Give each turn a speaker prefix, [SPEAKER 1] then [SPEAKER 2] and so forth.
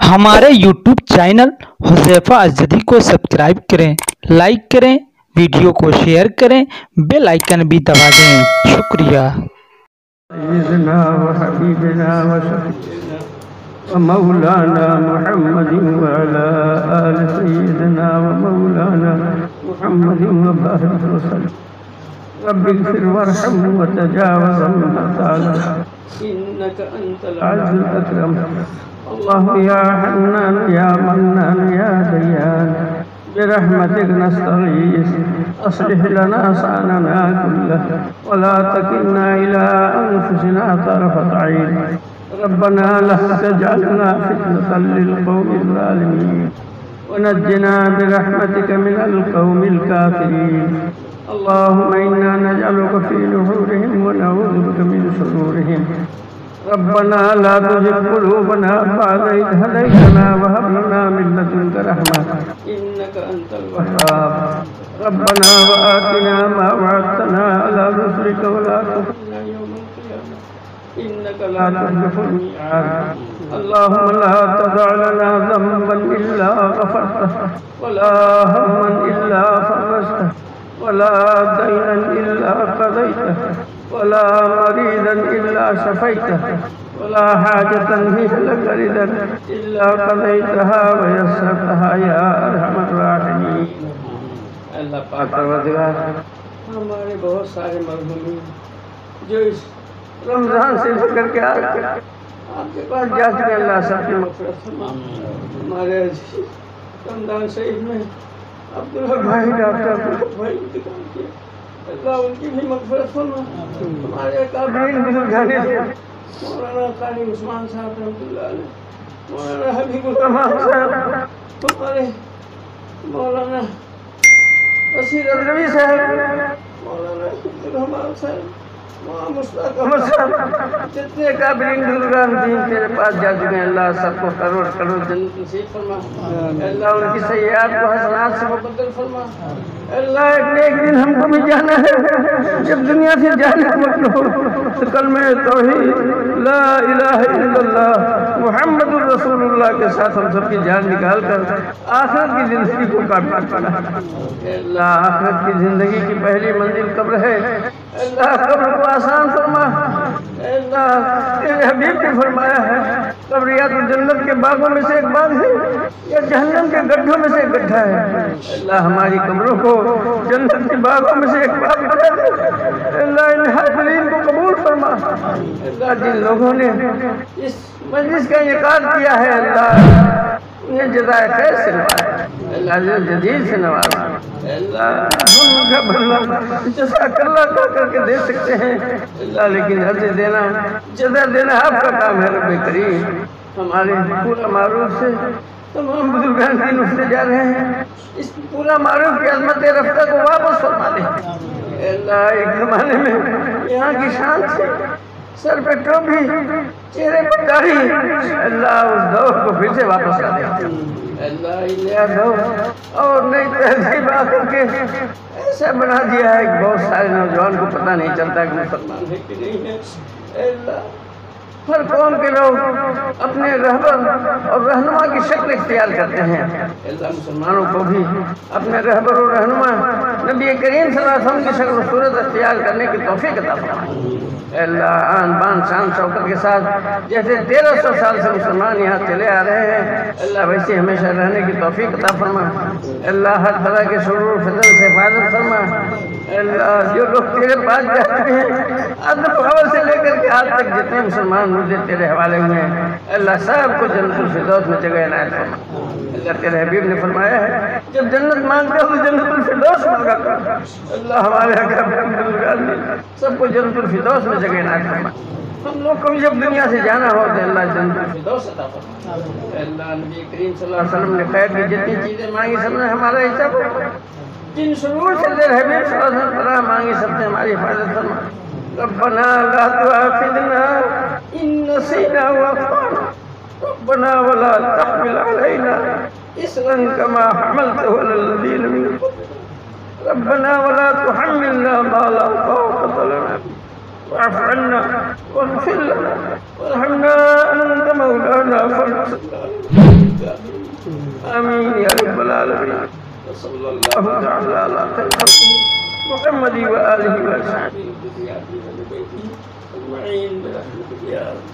[SPEAKER 1] हमारे YouTube channel Huzaifa अज़दी को subscribe करें, लाइक करें, वीडियो को शेयर करें, बेल आइकन भी दबा दें। शुक्रिया।
[SPEAKER 2] सय्यदना व हबीबना व शफीना व मौलाना मुहम्मदिन व अला आलि सय्यदना व मौलाना मुहम्मदिन व बारिक व सल्लिम। रब्बि इग़फिर वरहम व तजावज़ अम्मा ताला इन्नका अंतल अज़ीज़ुल अकरम। अल्लाहु या हन्नान या मन्नान या दय्यान बिरहमतिक नस्तगीस अस्लिह लना शानना कुल्लह वला तकिलना इला अनफुसिना तरफत ऐन रब्बना ला तजअलना फितनतल लिलक़ौमिज़ ज़ालिमीन वनज्जिना बिरहमतिक मिनल क़ौमिल काफ़िरीन। अल्लाहुम्मा इन्ना नजअलुका फ़ी नुहूरिहिम व नऊज़ु बिका मिन शुरूरिहिम। रब्बना ला तुज़िग़ क़ुलूबना बअद इज़ हदैतना व हब लना मिन लदुनका रहमह इन्नका अंतल वह्हाब। रब्बना व आतिना मा वअदतना अला रुसुलिका व ला तुख़ज़िना यौमल क़ियामह इन्नका ला तुख़्लिफ़ुल मिईआद। अल्लाहुम्मा ला तदअ लना ज़ंबन इल्ला ग़फ़रतहु व ला हम्मन इल्ला फ़रजतहु व ला दय्यन इल्ला क़ज़यतहु वला मरीदन इल्ला शफ़ैतहु वला हाजतन हिय लक रिदन इल्ला क़ज़यतहा व यस्सरतहा या अरहमर राहिमीन। अल्लाह पाक परवरदिगार, हमारे बहुत सारे मज़लूमीन जो इस रमज़ान से लेकर के आपके पास जा चुके, अल्लाह सबकी मग़फ़िरत फरमा। हमारे रमज़ान शरीफ में अब्दुल्ला भाई डॉक्टर भाई इंतकाल किया, अल्लाह उनकी भी मग़फ़िरत फरमा। हमारे काबिल बुजुर्गान मौलाना क़ारी उस्मान साहब रहमतुल्लाह अलैह, मौलाना हबीबुर रहमान साहब, हमारे मौलाना बशीर अदरवी साहब, मौलाना अब्दुल रहमान साहब, मुश्ताक अहमद साहब, जितने काबिल बुजुर्गान दीन तेरे पास जा चुके हैं, अल्लाह सबको करोड़ करोड़ जन्नत नसीब फरमा। अल्लाह उनकी सय्यात को हसनात से मुबद्दल फरमा। अल्लाह एक दिन हमको भी जाना है, जब दुनिया से जाने का मतलब हो तो कलमे तौहीद ला इलाहा इल्लल्लाह मुहम्मदुर रसूलुल्लाह के साथ हम सबकी जान निकाल कर आखिरत की जिंदगी को काटना पड़ा। अल्लाह आखिरत की जिंदगी की पहली मंजिल कब्र है, अल्लाह कब्र को आसान फरमा। अल्लाह तेरे हबीब ने फरमाया है, कब्र या तो जन्नत के बागों में से एक बाग है या जहन्नम के गड्ढों में से एक गड्ढा है। अल्लाह हमारी कब्रों को जन्नत के बागों में से एक बाग बना दे। अल्लाह इन हाज़रीन को कबूल फरमा। अल्लाह जिन लोगों ने इस मजलिस का इनेकाद किया है, अल्लाह उन्हें जज़ाए खैर से नवाज़, अल्लाह जदीद से नवाज़। अल्लाह हम उनका बदला जज़ाकल्लाह करके दे सकते हैं अल्लाह, लेकिन हद देना जज़ा देना आपका काम है रब्बे करीम। हमारे पूरा मारूफ से तमाम बुजुर्गान की नुस्खे जा रहे हैं, इस पूरा मारूफ की अज़मत रफ्ता को वापस फरमा दे। अल्लाह एक ज़माने में यहाँ की शान थी, सर पे टोपी चेहरे पर दाढ़ी, अल्लाह उस दौर को फिर से वापस ला दे। अल्लाह नया दौर और नई तहजीब आकर के ऐसा बना दिया है कि बहुत सारे नौजवान को पता नहीं चलता कि मुसलमान है कि नहीं है। अल्लाह हर कौम के लोग अपने रहबर और रहनुमा की शक्ल इख्तियार करते हैं, अल्लाह मुसलमानों को भी अपने रहबर और रहनुमा नबी करीम सल्लल्लाहु अलैहि वसल्लम की शक्ल सूरत इख्तियार करने की तौफीक अता फरमा। अल्लाह आन बान शान शौकत के साथ जैसे 1300 साल से मुसलमान यहाँ चले आ रहे हैं, अल्लाह वैसे हमेशा रहने की तौफीक अता फरमा। अल्लाह हर तरह के शुरूर फितन से हिफाजत फरमा। अल्लाह जो लोग तेरे पास जाते हैं अदब अव्वल से लेकर के आज तक जितने मुसलमान मुझे तेरे हवाले हुए हैं, अल्लाह सबको जन्नतुल फिरदौस में जगह इनायत फरमा। अल्लाह तेरे हबीब ने फरमाया है, जब जन्नत मांगते हो तो जन्नतुल फिरदौस मांगा कर। अल्लाह हमारे सबको जन्नतुल फिरदौस में जगह इनायत फरमा। हम लोग को भी जब दुनिया से जाना हो तो अल्लाह जन्नतुल फिरदौस अता फरमा। अल्लाह नबी करीम सल्लल्लाहु अलैहि वसल्लम ने खैर की जितनी चीज़ें मांगी सबने हमारा हिस्सा फरमा। जिन शुरूर से तेरे हबीब सल्लल्लाहु अलैहि वसल्लम पनाह मांगी सबसे हमारी हिफाजत फरमा। रब्बना ला तुआखिज़ना इन नसीना व अख़्ताना रब्बना वला तहमिल अलैना इसरन कमा हमलतहु अलल लज़ीना मिन क़ब्लिना रब्बना वला तुहम्मिलना मा ला ताक़त लना वाफ़ अन्ना वग़फ़िर लना वरहमना अन्ता मौलाना फंसुरना। آمين يا رب العالمين. وصلى الله تعالى على خير محمد وآله وصحبه أجمعين برحمتك يا رب.